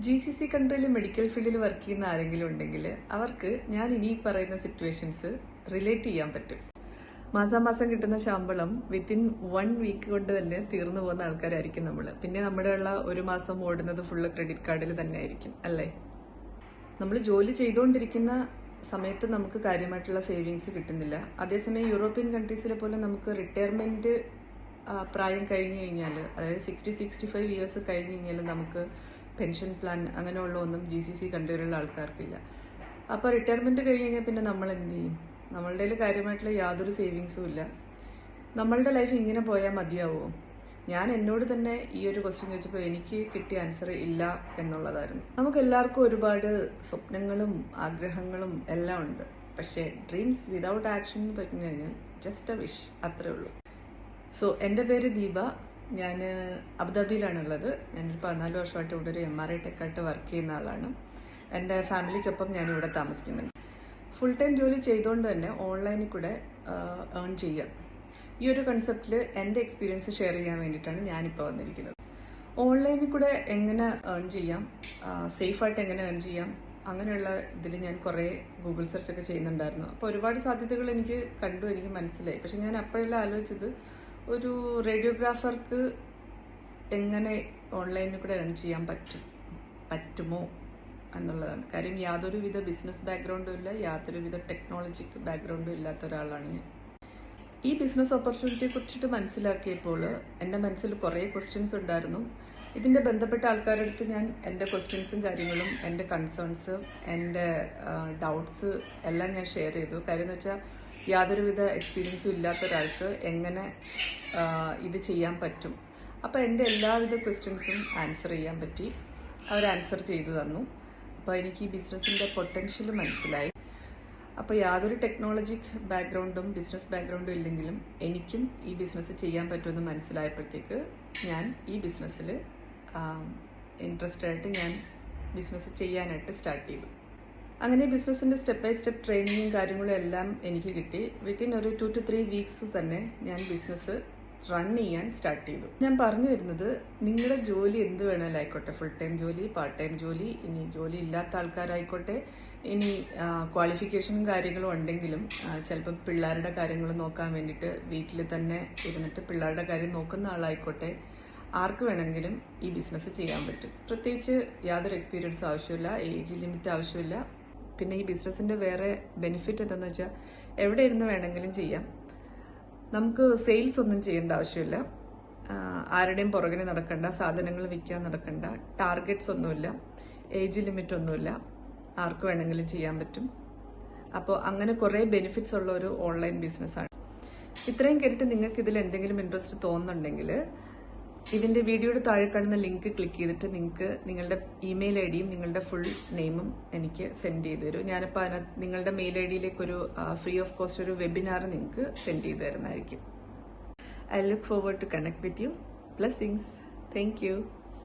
GCC കൺട്രിയിൽ medical ഫീൽഡിൽ work ചെയ്യുന്ന ആരെങ്കിലും ഉണ്ടെങ്കിൽ അവർക്ക് ഞാൻ ഇനി പറയുന്ന സിറ്റുവേഷൻസ് റിലേറ്റ് ചെയ്യാൻ പറ്റും. മാസാമാസം കിട്ടുന്ന ശമ്പളം വിത്തിൻ 1 വീക്ക് കൊണ്ട് തന്നെ തീർന്നു പോകുന്ന ആൾക്കാരായിരിക്കും നമ്മൾ. പിന്നെ നമ്മുടെ ഉള്ള ഒരു മാസം ഓടുന്നത് ഫുള്ള് ക്രെഡിറ്റ് കാർഡിൽ തന്നെ ആയിരിക്കും അല്ലേ. നമ്മൾ ജോലി ചെയ്തുകൊണ്ടിരിക്കുന്ന സമയത്ത് നമുക്ക് കാര്യമായിട്ടുള്ള സേവിങ്സ് കിട്ടുന്നില്ല. അതേസമയം യൂറോപ്യൻ കൺട്രീസിലെ പോലെ നമുക്ക് റിട്ടയർമെന്റ് പ്രായം കഴിഞ്ഞു കഴിഞ്ഞാൽ, അതായത് 60-65 ഇയേഴ്സ് കഴിഞ്ഞു കഴിഞ്ഞാൽ നമുക്ക് പെൻഷൻ പ്ലാൻ അങ്ങനെയുള്ള ഒന്നും GCC കൺട്രിയിലുള്ള ആൾക്കാർക്കില്ല. അപ്പോൾ റിട്ടയർമെന്റ് കഴിഞ്ഞ് കഴിഞ്ഞാൽ പിന്നെ നമ്മൾ എന്ത് ചെയ്യും? നമ്മളുടെ കയ്യിൽ കാര്യമായിട്ടുള്ള യാതൊരു സേവിങ്സും ഇല്ല. നമ്മളുടെ ലൈഫ് ഇങ്ങനെ പോയാൽ മതിയാവുമോ? ഞാൻ എന്നോട് തന്നെ ഈ ഒരു ക്വസ്റ്റ്യൻ ചോദിച്ചപ്പോൾ എനിക്ക് കിട്ടിയ ആൻസർ ഇല്ല എന്നുള്ളതായിരുന്നു. നമുക്ക് എല്ലാവർക്കും ഒരുപാട് സ്വപ്നങ്ങളും ആഗ്രഹങ്ങളും എല്ലാം ഉണ്ട്. പക്ഷേ ഡ്രീംസ് വിതൗട്ട് ആക്ഷൻ എന്ന് പറഞ്ഞു കഴിഞ്ഞാൽ ജസ്റ്റ് എ വിഷ്, അത്രേ ഉള്ളൂ. സോ എൻ്റെ പേര് ദീപ. ഞാൻ അബുദാബിയിലാണുള്ളത്. ഞാനൊരു 14 വർഷമായിട്ട് ഇവിടെ ഒരു MRI ടെക്കായിട്ട് വർക്ക് ചെയ്യുന്ന ആളാണ്. എൻ്റെ ഫാമിലിക്കൊപ്പം ഞാനിവിടെ താമസിക്കുന്നുണ്ട്. ഫുൾ ടൈം ജോലി ചെയ്തുകൊണ്ട് തന്നെ ഓൺലൈനിൽ കൂടെ ഏൺ ചെയ്യാം. ഈ ഒരു കൺസെപ്റ്റിൽ എൻ്റെ എക്സ്പീരിയൻസ് ഷെയർ ചെയ്യാൻ വേണ്ടിയിട്ടാണ് ഞാനിപ്പോൾ വന്നിരിക്കുന്നത്. ഓൺലൈനിൽ കൂടെ എങ്ങനെ ഏൺ ചെയ്യാം, സേഫായിട്ട് എങ്ങനെ ഏൺ ചെയ്യാം, അങ്ങനെയുള്ള ഇതിൽ ഞാൻ കുറേ ഗൂഗിൾ സെർച്ച് ഒക്കെ ചെയ്യുന്നുണ്ടായിരുന്നു. അപ്പോൾ ഒരുപാട് സാധ്യതകൾ എനിക്ക് മനസ്സിലായി. പക്ഷെ ഞാൻ അപ്പോഴെല്ലാം ആലോചിച്ചത് ഒരു റേഡിയോഗ്രാഫർക്ക് എങ്ങനെ ഓൺലൈനിൽ കൂടെ ഏൺ ചെയ്യാൻ പറ്റുമോ എന്നുള്ളതാണ്. കാര്യം യാതൊരുവിധ ബിസിനസ് ബാക്ക്ഗ്രൗണ്ടും ഇല്ല, യാതൊരുവിധ ടെക്നോളജിക്ക് ബാക്ക്ഗ്രൗണ്ടും ഇല്ലാത്ത ഒരാളാണ് ഞാൻ. ഈ ബിസിനസ് ഓപ്പർച്യൂണിറ്റിയെ കുറിച്ചിട്ട് മനസ്സിലാക്കിയപ്പോൾ എൻ്റെ മനസ്സിൽ കുറേ ക്വസ്റ്റ്യൻസ് ഉണ്ടായിരുന്നു. ഇതിൻ്റെ ബന്ധപ്പെട്ട ആൾക്കാരുടെ അടുത്ത് ഞാൻ എൻ്റെ ക്വസ്റ്റ്യൻസും കാര്യങ്ങളും, എൻ്റെ കൺസേൺസ്, എൻ്റെ ഡൗട്ട്സ് എല്ലാം ഞാൻ ഷെയർ ചെയ്തു. കാര്യം എന്ന് വെച്ചാൽ യാതൊരുവിധ എക്സ്പീരിയൻസും ഇല്ലാത്ത ഒരാൾക്ക് എങ്ങനെ ഇത് ചെയ്യാൻ പറ്റും. അപ്പോൾ എൻ്റെ എല്ലാവിധ ക്വസ്റ്റ്യൻസും ആൻസർ ചെയ്യാൻ പറ്റി. അവർ ആൻസർ ചെയ്തു തന്നു. അപ്പോൾ എനിക്ക് ഈ ബിസിനസ്സിൻ്റെ പൊട്ടൻഷ്യൽ മനസ്സിലായി. അപ്പോൾ യാതൊരു ടെക്നോളജിക് ബാക്ക്ഗ്രൗണ്ടും ബിസിനസ് ബാക്ക്ഗ്രൗണ്ടും ഇല്ലെങ്കിലും എനിക്കും ഈ ബിസിനസ് ചെയ്യാൻ പറ്റുമെന്ന് മനസ്സിലായപ്പോഴത്തേക്ക് ഞാൻ ഈ ബിസിനസ്സിൽ ഇൻട്രസ്റ്റഡ് ആയിട്ട് ഞാൻ ബിസിനസ് ചെയ്യാനായിട്ട് സ്റ്റാർട്ട് ചെയ്തു. അങ്ങനെ ബിസിനസ്സിൻ്റെ സ്റ്റെപ്പ് ബൈ സ്റ്റെപ്പ് ട്രെയിനിങ്ങും കാര്യങ്ങളും എല്ലാം എനിക്ക് കിട്ടി. വിത്തിൻ ഒരു 2 to 3 വീക്സ് തന്നെ ഞാൻ ബിസിനസ് റൺ ചെയ്യാൻ സ്റ്റാർട്ട് ചെയ്തു. ഞാൻ പറഞ്ഞു വരുന്നത്, നിങ്ങളുടെ ജോലി എന്ത് വേണമെങ്കിലും ആയിക്കോട്ടെ, ഫുൾ ടൈം ജോലി, പാർട്ട് ടൈം ജോലി, ഇനി ജോലി ഇല്ലാത്ത ആൾക്കാരായിക്കോട്ടെ, ഇനി ക്വാളിഫിക്കേഷനും കാര്യങ്ങളും ഉണ്ടെങ്കിലും ചിലപ്പോൾ പിള്ളേരുടെ കാര്യങ്ങൾ നോക്കാൻ വേണ്ടിയിട്ട് വീട്ടിൽ തന്നെ ഇരുന്നിട്ട് പിള്ളേരുടെ കാര്യം നോക്കുന്ന ആളായിക്കോട്ടെ, ആർക്ക് വേണമെങ്കിലും ഈ ബിസിനസ് ചെയ്യാൻ പറ്റും. പ്രത്യേകിച്ച് യാതൊരു എക്സ്പീരിയൻസ് ആവശ്യമില്ല, ഏജ് ലിമിറ്റ് ആവശ്യമില്ല. പിന്നെ ഈ ബിസിനസ്സിൻ്റെ വേറെ ബെനിഫിറ്റ് എന്താണെന്ന് വെച്ചാൽ എവിടെ ഇരുന്ന് വേണമെങ്കിലും ചെയ്യാം. നമുക്ക് സെയിൽസ് ഒന്നും ചെയ്യേണ്ട ആവശ്യമില്ല, ആരുടെയും പുറകിന് നടക്കണ്ട, സാധനങ്ങൾ വിൽക്കാൻ നടക്കണ്ട, ടാർഗറ്റ്സ് ഒന്നുമില്ല, ഏജ് ലിമിറ്റ് ഒന്നുമില്ല, ആർക്ക് വേണമെങ്കിലും ചെയ്യാൻ പറ്റും. അപ്പോൾ അങ്ങനെ കുറേ ബെനിഫിറ്റ്സ് ഉള്ള ഒരു ഓൺലൈൻ ബിസിനസ്സാണ്. ഇത്രയും കേട്ടിട്ട് നിങ്ങൾക്ക് ഇതിൽ എന്തെങ്കിലും ഇൻട്രസ്റ്റ് തോന്നുന്നുണ്ടെങ്കിൽ ഇതിൻ്റെ വീഡിയോയുടെ താഴെ കാണുന്ന ലിങ്ക് ക്ലിക്ക് ചെയ്തിട്ട് നിങ്ങൾക്ക് നിങ്ങളുടെ ഇമെയിൽ ID യും നിങ്ങളുടെ ഫുൾ നെയിമും എനിക്ക് സെൻഡ് ചെയ്ത് തരും. ഞാനിപ്പോൾ അതിനകത്ത് നിങ്ങളുടെ മെയിൽ ID-യിലേക്ക് ഒരു ഫ്രീ ഓഫ് കോസ്റ്റ് ഒരു വെബിനാർ നിങ്ങൾക്ക് സെൻഡ് ചെയ്ത് തരുന്നതായിരിക്കും. I look forward to connect with you. Blessings. Thank you.